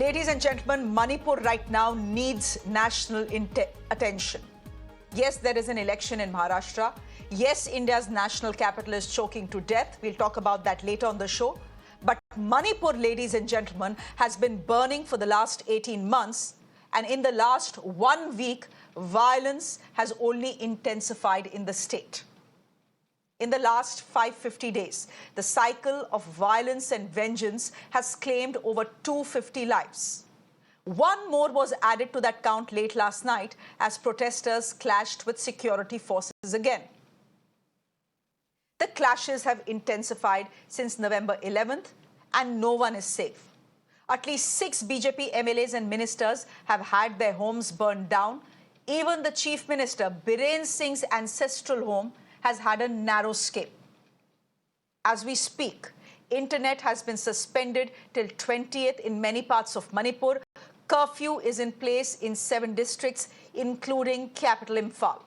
Ladies and gentlemen, Manipur right now needs national attention. Yes, there is an election in Maharashtra. Yes, India's national capital is choking to death. We'll talk about that later on the show. But Manipur, ladies and gentlemen, has been burning for the last 18 months. And in the last 1 week, violence has only intensified in the state. In the last 550 days, the cycle of violence and vengeance has claimed over 250 lives. One more was added to that count late last night as protesters clashed with security forces again. The clashes have intensified since November 11th, and no one is safe. At least 6 BJP MLAs and ministers have had their homes burned down. Even the Chief Minister, Biren Singh's ancestral home, has had a narrow escape. As we speak, internet has been suspended till 20th in many parts of Manipur. Curfew is in place in 7 districts, including capital Imphal.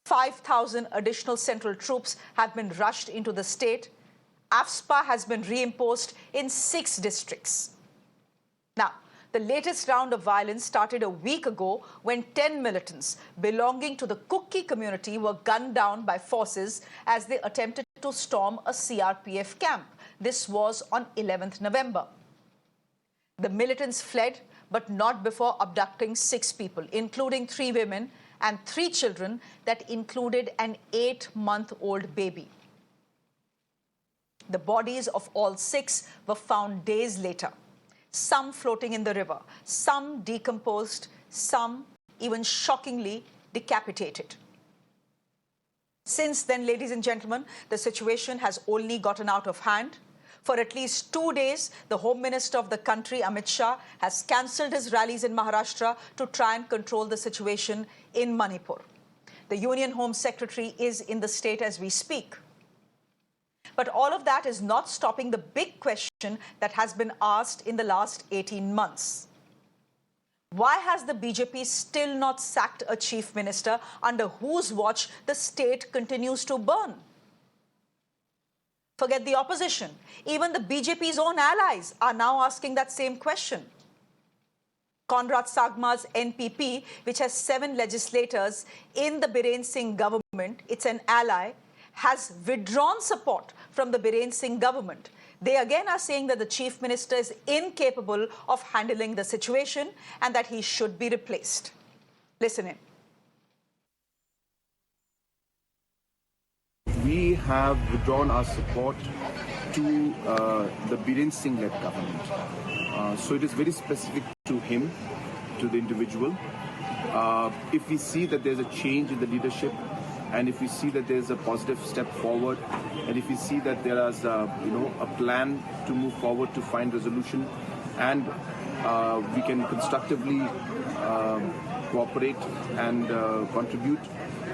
5,000 additional central troops have been rushed into the state. AFSPA has been reimposed in 6 districts. Now, the latest round of violence started a week ago when 10 militants belonging to the Kukki community were gunned down by forces as they attempted to storm a CRPF camp. This was on 11th November. The militants fled, but not before abducting 6 people, including 3 women and 3 children that included an 8-month-old baby. The bodies of all 6 were found days later. Some floating in the river, some decomposed, some even shockingly decapitated. Since then, ladies and gentlemen, the situation has only gotten out of hand. For at least 2 days, the Home Minister of the country, Amit Shah, has cancelled his rallies in Maharashtra to try and control the situation in Manipur. The Union Home Secretary is in the state as we speak. But all of that is not stopping the big question that has been asked in the last 18 months. Why has the BJP still not sacked a chief minister under whose watch the state continues to burn? Forget the opposition. Even the BJP's own allies are now asking that same question. Conrad Sagma's NPP, which has 7 legislators in the Biren Singh government, it's an ally, has withdrawn support from the Biren Singh government. They again are saying that the chief minister is incapable of handling the situation and that he should be replaced. Listen in. We have withdrawn our support to the Biren Singh-led government. So it is very specific to him, to the individual. If we see that there's a change in the leadership, and if we see that there's a positive step forward, and if we see that there is a plan to move forward to find resolution, and we can constructively cooperate and contribute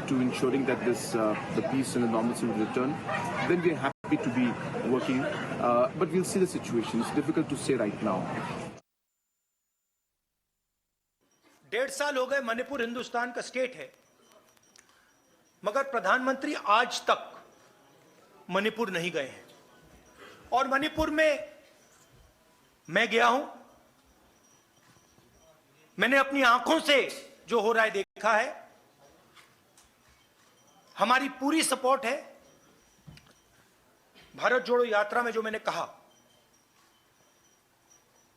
to ensuring that the peace and the normalcy will return, then we're happy to be working. But we'll see the situation. It's difficult to say right now. 1.5 साल हो गए मणिपुर हिंदुस्तान का state है, मगर प्रधानमंत्री आज तक मणिपुर नहीं गए हैं। और मणिपुर में मैं गया हूं, मैंने अपनी आंखों से जो हो रहा है देखा है। हमारी पूरी सपोर्ट है। भारत जोड़ो यात्रा में जो मैंने कहा,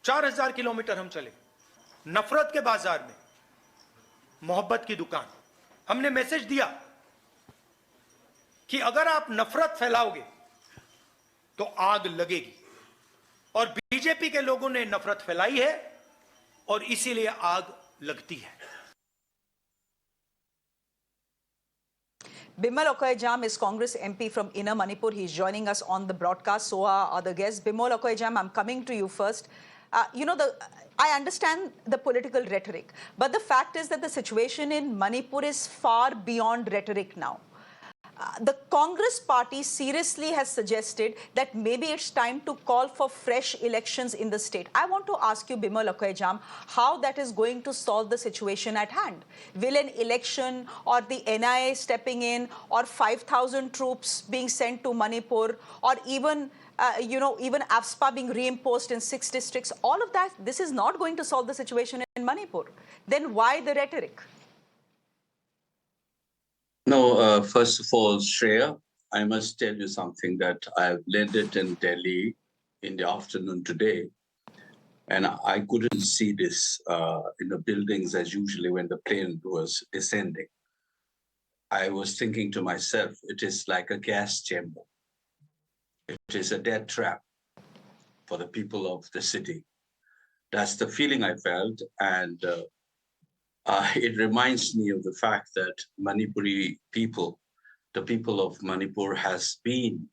4000 किलोमीटर हम चले, नफरत के बाजार में मोहब्बत की दुकान। हमने मैसेज दिया कि अगर आप नफरत फैलाओगे तो आग लगेगी, और बीजेपी के लोगों ने नफरत फैलाई है और इसीलिए आग लगती है। Bimol Akoijam is Congress MP from Inner Manipur. He's joining us on the broadcast. So are other guests. Bimol Akoijam, I'm coming to you first. I understand the political rhetoric, but the fact is that the situation in Manipur is far beyond rhetoric now. The Congress party seriously has suggested that maybe it's time to call for fresh elections in the state. I want to ask you, Bimol Akoijam, how that is going to solve the situation at hand. Will an election or the NIA stepping in or 5,000 troops being sent to Manipur or even even AFSPA being reimposed in 6 districts, all of that, this is not going to solve the situation in Manipur. Then why the rhetoric? No, first of all, Shreya, I must tell you something that I've landed in Delhi in the afternoon today, and I couldn't see this in the buildings as usually when the plane was descending. I was thinking to myself, it is like a gas chamber. It is a death trap for the people of the city. That's the feeling I felt, and it reminds me of the fact that Manipuri people, the people of Manipur, has been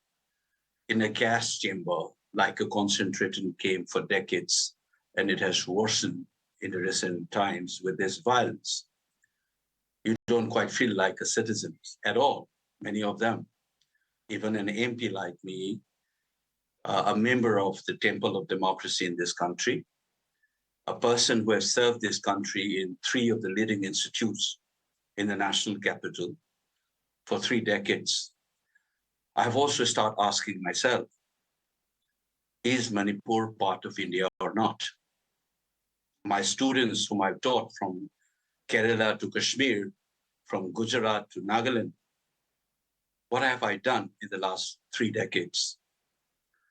in a gas chamber like a concentration camp for decades, and it has worsened in the recent times with this violence. You don't quite feel like a citizen at all, many of them. Even an MP like me, a member of the Temple of Democracy in this country, a person who has served this country in 3 of the leading institutes in the national capital for 3 decades. I've also started asking myself, is Manipur part of India or not? My students whom I've taught from Kerala to Kashmir, from Gujarat to Nagaland, what have I done in the last 3 decades?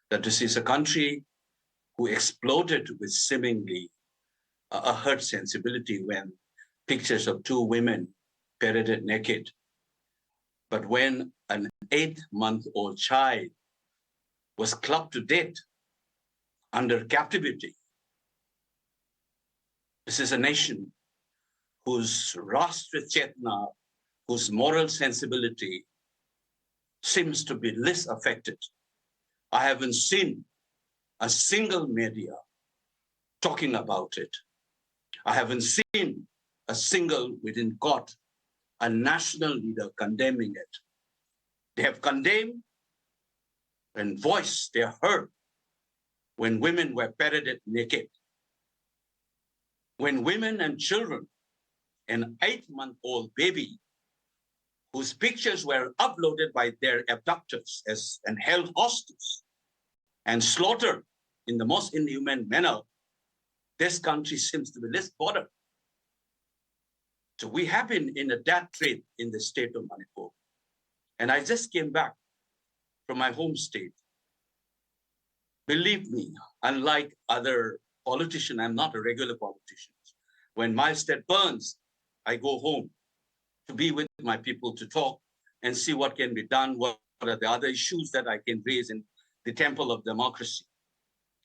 That this is a country who exploded with seemingly a hurt sensibility when pictures of 2 women paraded naked. But when an 8-month-old child was clubbed to death under captivity, this is a nation whose Rashtra Chetna, whose moral sensibility seems to be less affected. I haven't seen a single media talking about it. I haven't seen a single within govt, a national leader condemning it. They have condemned and voiced their hurt when women were paraded naked. When women and children, an 8-month-old baby whose pictures were uploaded by their abductors and held hostage and slaughtered in the most inhuman manner, this country seems to be less bothered. So we have been in a death trap in the state of Manipur. And I just came back from my home state. Believe me, unlike other politicians, I'm not a regular politician. When my state burns, I go home to be with my people, to talk and see what can be done, what are the other issues that I can raise in the temple of democracy.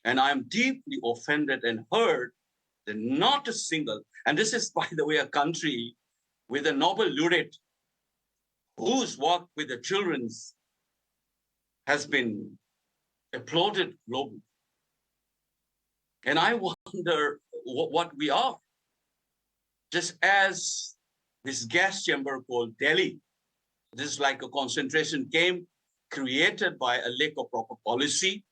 And I'm deeply offended and hurt that not a single, and this is, by the way, a country with a Nobel laureate whose work with the children has been applauded globally. And I wonder what we are. Just as this gas chamber called Delhi, this is like a concentration camp created by a lack of proper policy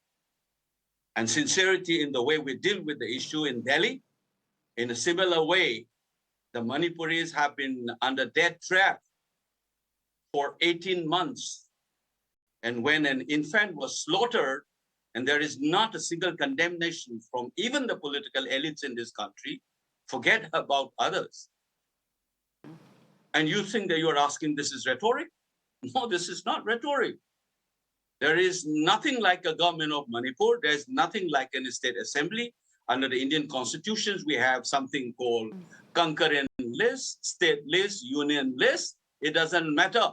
and sincerity in the way we deal with the issue in Delhi. In a similar way, the Manipuris have been under death trap for 18 months. And when an infant was slaughtered, and there is not a single condemnation from even the political elites in this country, forget about others. And you think that you are asking this is rhetoric? No, this is not rhetoric. There is nothing like a government of Manipur. There's nothing like a state assembly. Under the Indian constitutions, we have something called concurrent list, state list, union list. It doesn't matter.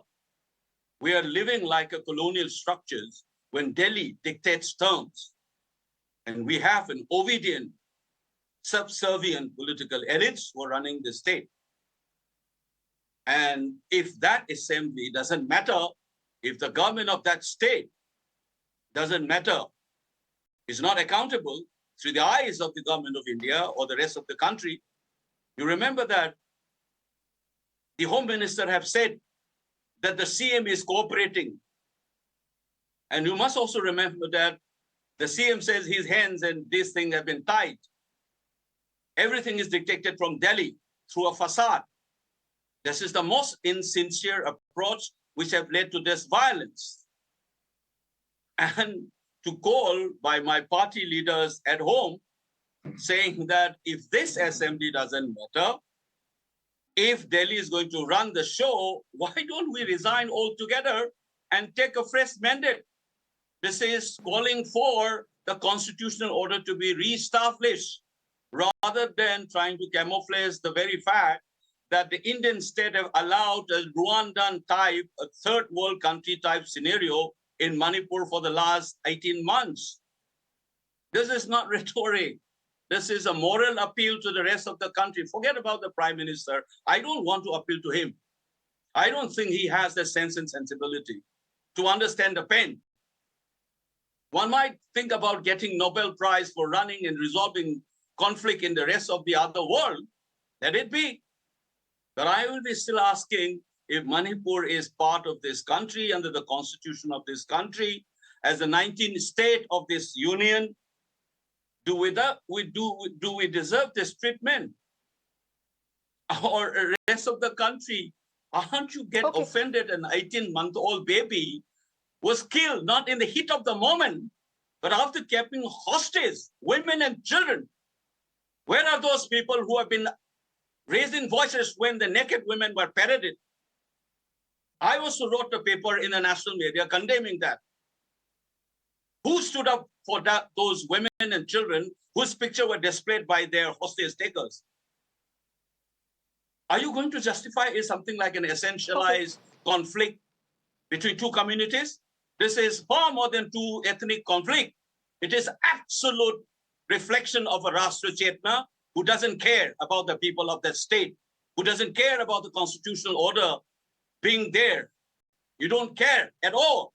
We are living like a colonial structures when Delhi dictates terms. And we have an obedient, subservient political elites who are running the state. And if that assembly doesn't matter, if the government of that state doesn't matter, is not accountable through the eyes of the government of India or the rest of the country, you remember that the Home Minister have said that the CM is cooperating. And you must also remember that the CM says his hands and this thing have been tied. Everything is dictated from Delhi through a facade. This is the most insincere approach which have led to this violence. And to call by my party leaders at home saying that if this assembly doesn't matter, if Delhi is going to run the show, why don't we resign altogether and take a fresh mandate? This is calling for the constitutional order to be reestablished rather than trying to camouflage the very fact that the Indian state have allowed a Rwandan type, a third world country type scenario in Manipur for the last 18 months. This is not rhetoric. This is a moral appeal to the rest of the country. Forget about the Prime Minister. I don't want to appeal to him. I don't think he has the sense and sensibility to understand the pain. One might think about getting Nobel Prize for running and resolving conflict in the rest of the other world. Let it be. But I will be still asking if Manipur is part of this country, under the constitution of this country, as the 19th state of this union, do we deserve this treatment? Or the rest of the country, aren't you get offended? An 18-month-old baby was killed, not in the heat of the moment, but after keeping hostage, women and children. Where are those people who have been raising voices when the naked women were paraded? I also wrote a paper in the national media condemning that. Who stood up for that, those women and children whose picture were displayed by their hostage takers? Are you going to justify something like an essentialized conflict between two communities? This is far more than two ethnic conflict. It is absolute reflection of a Rashtra Chetna who doesn't care about the people of that state, who doesn't care about the constitutional order being there. You don't care at all.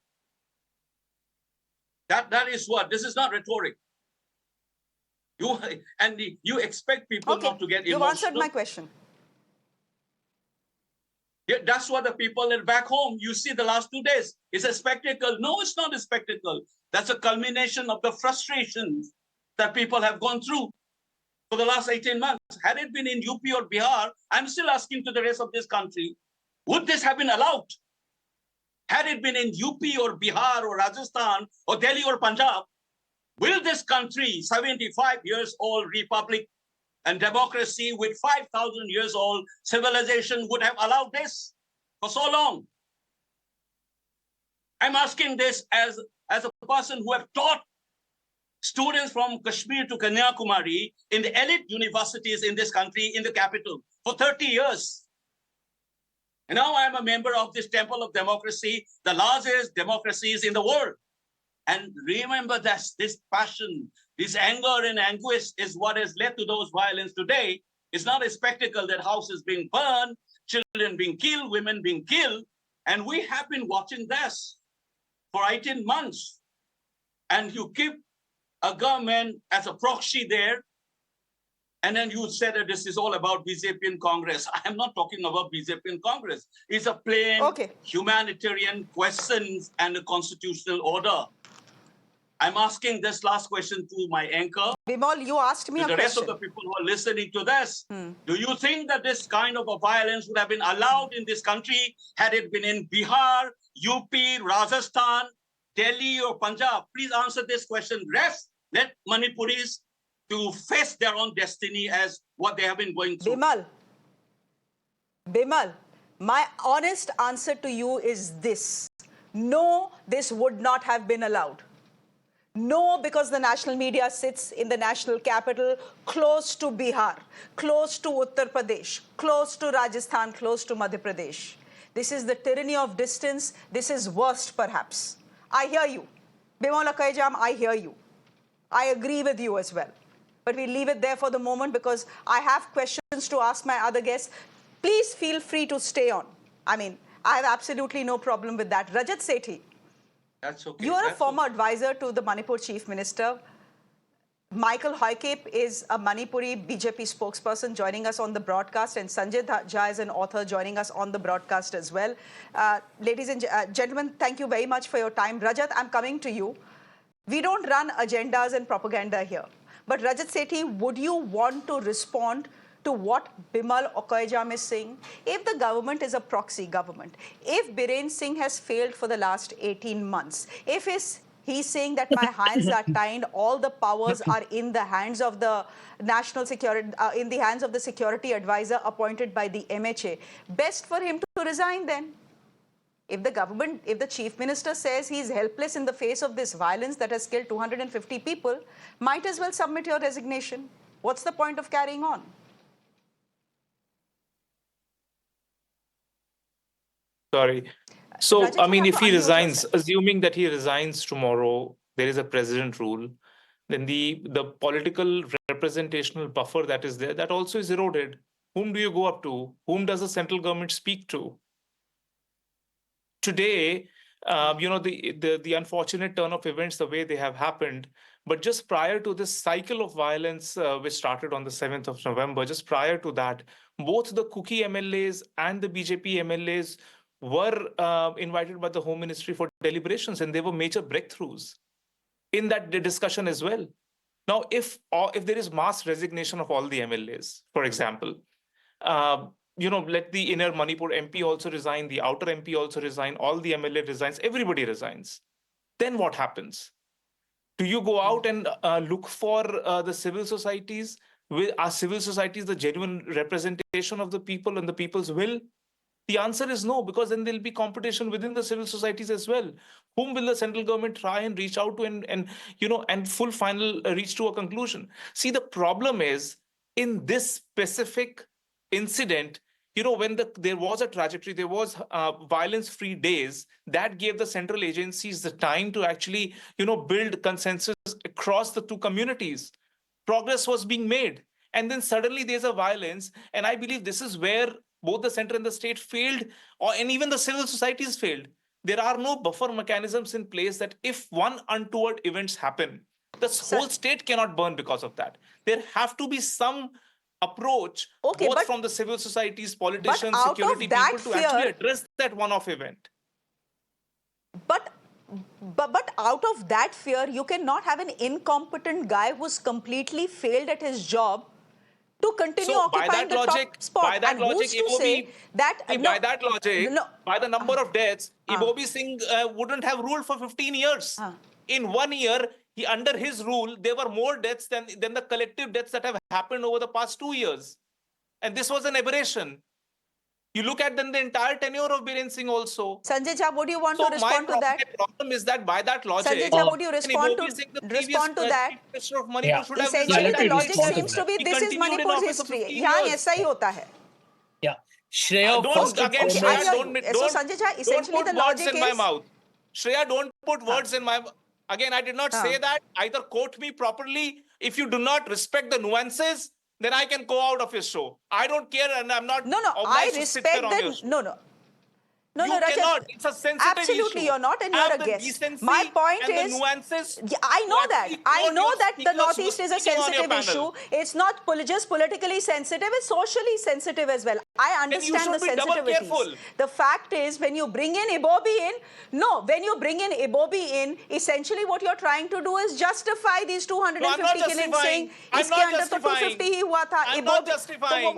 That is what, this is not rhetoric. You expect people not to get emotional. You've answered my question. Yeah, that's what the people at back home, you see the last 2 days. It's a spectacle. No, it's not a spectacle. That's a culmination of the frustrations that people have gone through for the last 18 months. Had it been in UP or Bihar, I'm still asking to the rest of this country, would this have been allowed? Had it been in UP or Bihar or Rajasthan or Delhi or Punjab, will this country, 75 years old republic and democracy with 5,000 years old civilization, would have allowed this for so long? I'm asking this as a person who have taught students from Kashmir to Kanyakumari in the elite universities in this country, in the capital, for 30 years. And now I'm a member of this temple of democracy, the largest democracies in the world. And remember that this passion, this anger and anguish is what has led to those violence today. It's not a spectacle that houses being burned, children being killed, women being killed. And we have been watching this for 18 months. And you keep a government as a proxy there. And then you said that this is all about BJP and Congress. I am not talking about BJP and Congress. It's a plain humanitarian questions and a constitutional order. I'm asking this last question to my anchor. Bimol, you asked me a question. The rest of the people who are listening to this, do you think that this kind of a violence would have been allowed in this country had it been in Bihar, UP, Rajasthan, Delhi or Punjab? Please answer this question. Let Manipuris to face their own destiny as what they have been going through. Bimal, my honest answer to you is this. No, this would not have been allowed. No, because the national media sits in the national capital, close to Bihar, close to Uttar Pradesh, close to Rajasthan, close to Madhya Pradesh. This is the tyranny of distance. This is worst, perhaps. I hear you. Bimol Akoijam, I hear you. I agree with you as well. But we'll leave it there for the moment because I have questions to ask my other guests. Please feel free to stay on. I mean, I have absolutely no problem with that. Rajat Sethi. That's okay. You are a former advisor to the Manipur Chief Minister. Michael Hoykep is a Manipuri BJP spokesperson joining us on the broadcast, and Sanjay Jha is an author joining us on the broadcast as well. Ladies and gentlemen, thank you very much for your time. Rajat, I'm coming to you. We don't run agendas and propaganda here. But Rajat Sethi, would you want to respond to what Bimol Akoijam is saying? If the government is a proxy government, if Biren Singh has failed for the last 18 months, if he's saying that my hands are tied, all the powers are in the hands of the national security, in the hands of the security advisor appointed by the MHA, best for him to resign then. If the government, if the chief minister says he's helpless in the face of this violence that has killed 250 people, might as well submit your resignation. What's the point of carrying on? Sorry. So, Rajat, I you mean, have if to he unmute resigns, yourself. assuming that he resigns tomorrow, there is a president rule, then the political representational buffer that is there, that also is eroded. Whom do you go up to? Whom does the central government speak to? Today, the unfortunate turn of events, the way they have happened, but just prior to this cycle of violence, which started on the 7th of November, just prior to that, both the Kuki MLAs and the BJP MLAs were invited by the Home Ministry for deliberations, and there were major breakthroughs in that discussion as well. Now, if there is mass resignation of all the MLAs, for example, let the inner Manipur MP also resign, the outer MP also resign, all the MLA resigns, everybody resigns. Then what happens? Do you go out and look for the civil societies? Are civil societies the genuine representation of the people and the people's will? The answer is no, because then there'll be competition within the civil societies as well. Whom will the central government try and reach out to and full final reach to a conclusion? See, the problem is in this specific incident, when there was a trajectory, there was violence-free days, that gave the central agencies the time to actually, build consensus across the two communities. Progress was being made. And then suddenly there's a violence. And I believe this is where both the center and the state failed, and even the civil societies failed. There are no buffer mechanisms in place that if one untoward events happen, the whole state cannot burn because of that. There have to be some approach, both from the civil societies, politicians, security people, to actually address that one-off event. But out of that fear, you cannot have an incompetent guy who's completely failed at his job to continue occupying the top spot. By that logic, by the number of deaths, Ibobi Singh wouldn't have ruled for 15 years. In 1 year, under his rule, there were more deaths than the collective deaths that have happened over the past 2 years. And this was an aberration. You look at then the entire tenure of Biren Singh also. Sanjay Jha, would you want to respond to that? My problem is that by that logic, Sanjay Jha, would you respond to that? Chief Minister of Manipur should have Essentially, the logic seems to be this is Manipur's history. यहाँ ऐसा ही होता है. Yeah, Shreya, don't Sanjay Jha, essentially the logic is. My mouth. Shreya, don't put words in my. Again, I did not say that. Either quote me properly. If you do not respect the nuances, then I can go out of your show. I don't care, and I'm not. No, I respect that. No, you Rajat, cannot. It's a sensitive absolutely, issue. you're not, and you're a guest. My point is, the nuances. I know that the Northeast is a sensitive issue. It's not just politically sensitive; it's socially sensitive as well. I understand the sensitivities. The fact is, when you bring in Ibobi in, essentially what you're trying to do is justify these 250 killings, saying iske under to 250 hi hua tha. I'm not justifying.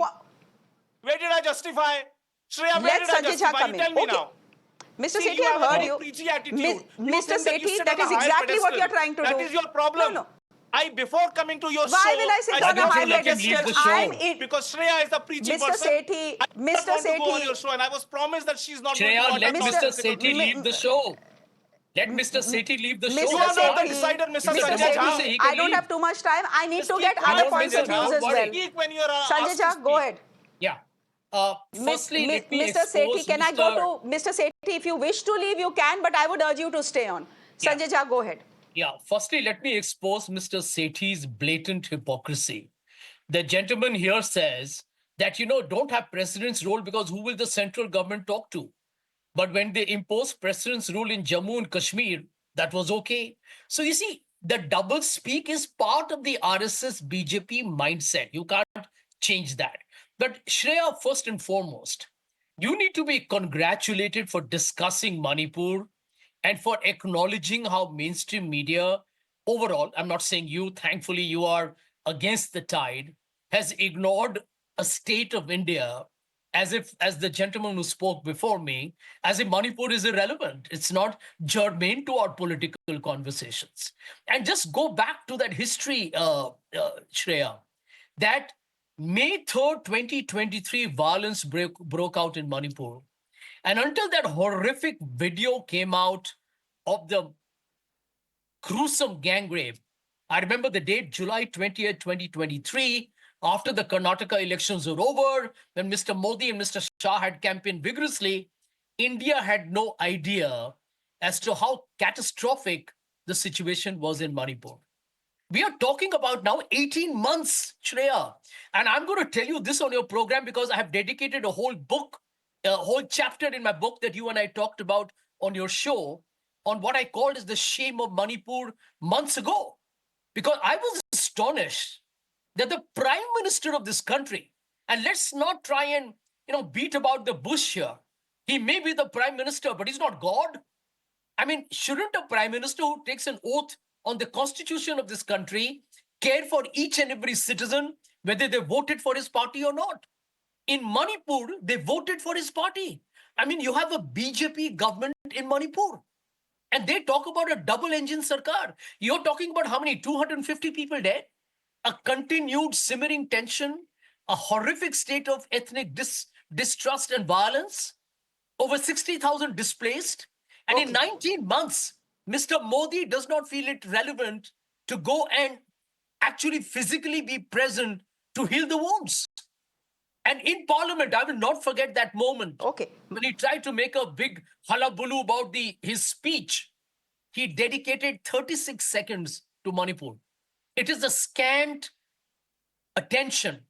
Where did I justify? Shreya, let Sanjay Jha come in. Tell me now. Mr. Sethi, I've heard you. Mr. Sethi, that is exactly what you're trying to do. That is your problem. No. Before coming to your show, why will I sit on a high pedestal? Because Shreya is the preaching person. Mr. Sethi, go on your show, and I was promised that she's not Shreya, going to let Mr. Sethi leave the show. Let Mr. Sethi leave the show. You are not the decider, Mr. Sanjay Jha. I don't have too much time. I need to get other points of views as well. Sanjay Jha, go ahead. Yeah. Firstly, Mr. Sethi, can I go to Mr. Sethi? If you wish to leave, you can, but I would urge you to stay on. Sanjay Jha, go ahead. Yeah. Firstly, let me expose Mr. Sethi's blatant hypocrisy. The gentleman here says that, don't have president's role because who will the central government talk to? But when they imposed president's rule in Jammu and Kashmir, that was okay. So you see, The double speak is part of the RSS BJP mindset. You can't change that. But Shreya, first and foremost, you need to be congratulated for discussing Manipur and for acknowledging how mainstream media overall, I'm not saying you, thankfully you are against the tide, has ignored a state of India as the gentleman who spoke before me, as if Manipur is irrelevant. It's not germane to our political conversations. And just go back to that history, Shreya, that May 3rd, 2023, violence broke out in Manipur. And until that horrific video came out of the gruesome gang rape, I remember the date, July 20th, 2023, after the Karnataka elections were over, when Mr. Modi and Mr. Shah had campaigned vigorously, India had no idea as to how catastrophic the situation was in Manipur. We are talking about now 18 months, Shreya. And I'm going to tell you this on your program because I have dedicated a whole book, a whole chapter in my book that you and I talked about on your show on what I called as the shame of Manipur months ago. Because I was astonished that the prime minister of this country, and let's not try and beat about the bush here. He may be the prime minister, but he's not God. I mean, shouldn't a prime minister who takes an oath on the constitution of this country care for each and every citizen, whether they voted for his party or not? In Manipur, they voted for his party. I mean, you have a BJP government in Manipur. And they talk about a double-engine sarkar. You're talking about how many? 250 people dead? A continued simmering tension? A horrific state of ethnic distrust and violence? Over 60,000 displaced? And in 19 months, Mr. Modi does not feel it relevant to go and actually physically be present to heal the wounds. And in Parliament, I will not forget that moment. When he tried to make a big hullabaloo about his speech, he dedicated 36 seconds to Manipur. It is a scant attention.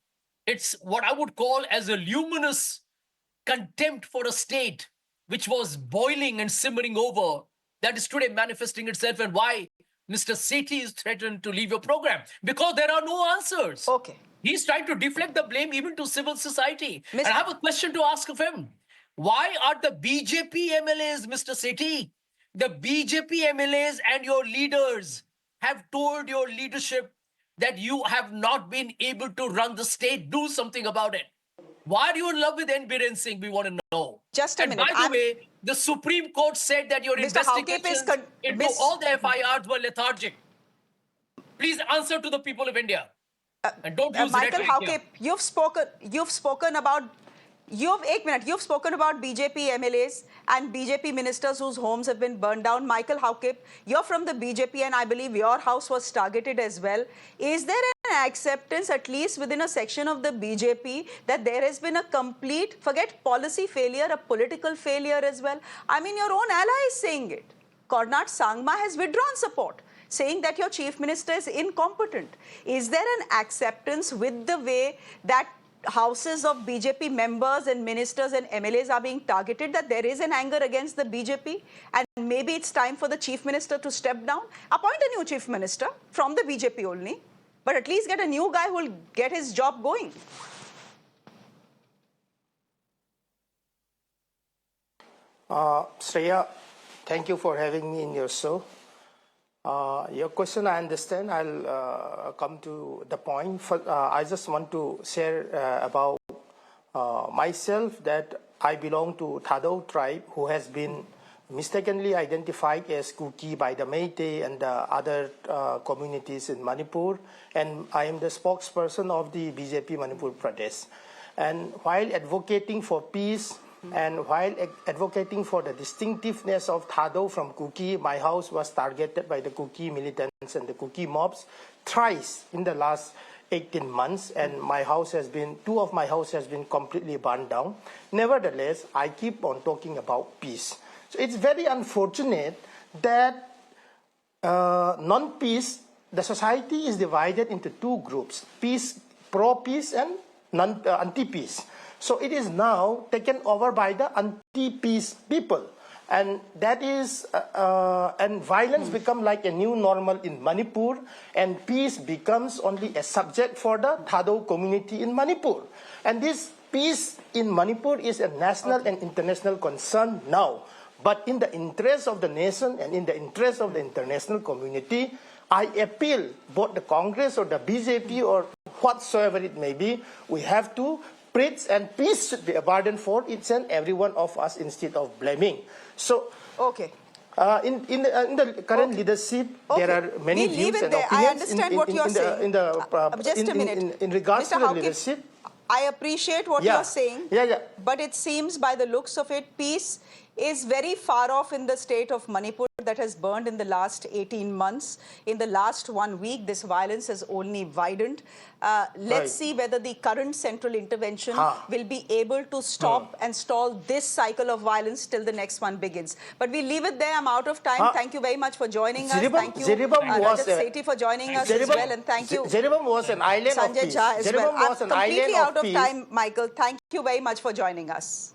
It's what I would call as a luminous contempt for a state which was boiling and simmering over, that is today manifesting itself, and why Mr. Sethi is threatened to leave your program. Because there are no answers. He's trying to deflect the blame even to civil society. And I have a question to ask of him. Why are the BJP MLAs, Mr. Sethi, the BJP MLAs and your leaders have told your leadership that you have not been able to run the state? Do something about it. Why are you in love with Biren Singh? We want to know. Just a minute. By the way, the Supreme Court said that your investigations into all the FIRs were lethargic. Please answer to the people of India. And don't use Michael rhetoric here. you've spoken about BJP MLAs and BJP ministers whose homes have been burned down. Michael Howkip, you're from the BJP and I believe your house was targeted as well. Is there an acceptance, at least within a section of the BJP, that there has been a complete, forget policy failure, a political failure as well? I mean, your own ally is saying it. Cornat Sangma has withdrawn support, saying that your chief minister is incompetent. Is there an acceptance with the way that houses of BJP members and ministers and MLAs are being targeted, that there is an anger against the BJP, and maybe it's time for the chief minister to step down, appoint a new chief minister from the BJP only, but at least get a new guy who will get his job going? Shreya, thank you for having me in your show. Your question, I understand. I'll come to the point. I just want to share about myself, that I belong to Thado tribe, who has been mistakenly identified as Kuki by the Meitei and the other communities in Manipur. And I am the spokesperson of the BJP Manipur Pradesh. And while advocating for peace, and while advocating for the distinctiveness of Thado from Kuki, my house was targeted by the Kuki militants and the Kuki mobs thrice in the last 18 months, and two of my house has been completely burned down. Nevertheless, I keep on talking about peace. So it's very unfortunate that non-peace, the society is divided into two groups: peace, pro-peace, and anti-peace. So it is now taken over by the anti-peace people. And that is, and violence become like a new normal in Manipur, and peace becomes only a subject for the Thado community in Manipur. And this peace in Manipur is a national and international concern now. But in the interest of the nation and in the interest of the international community, I appeal both the Congress or the BJP or whatsoever it may be, we have to preach, and peace should be a burden for each and every one of us instead of blaming. So, Okay. in the current leadership, there are many We'll leave views it and there. I opinions understand what you're saying. Just a minute. in regards Mr. to the Hawkins, leadership. I appreciate what Yeah. you're saying. Yeah. But it seems by the looks of it, peace is very far off in the state of Manipur that has burned in the last 18 months. In the last 1 week, this violence has only widened. Let's Right. see whether the current central intervention Ha. will be able to stop and stall this cycle of violence till the next one begins. But we'll leave it there. I'm out of time. Ha. Thank you very much for joining us. Zerebam- Thank you, Zerebam was Rajat a- Sethi, for joining us as Zerebam- well. And thank you, Zerebam was an island of Sanjay peace. Jha as well. Zerebam I'm was an completely island out of peace. time, Michael. Thank you very much for joining us.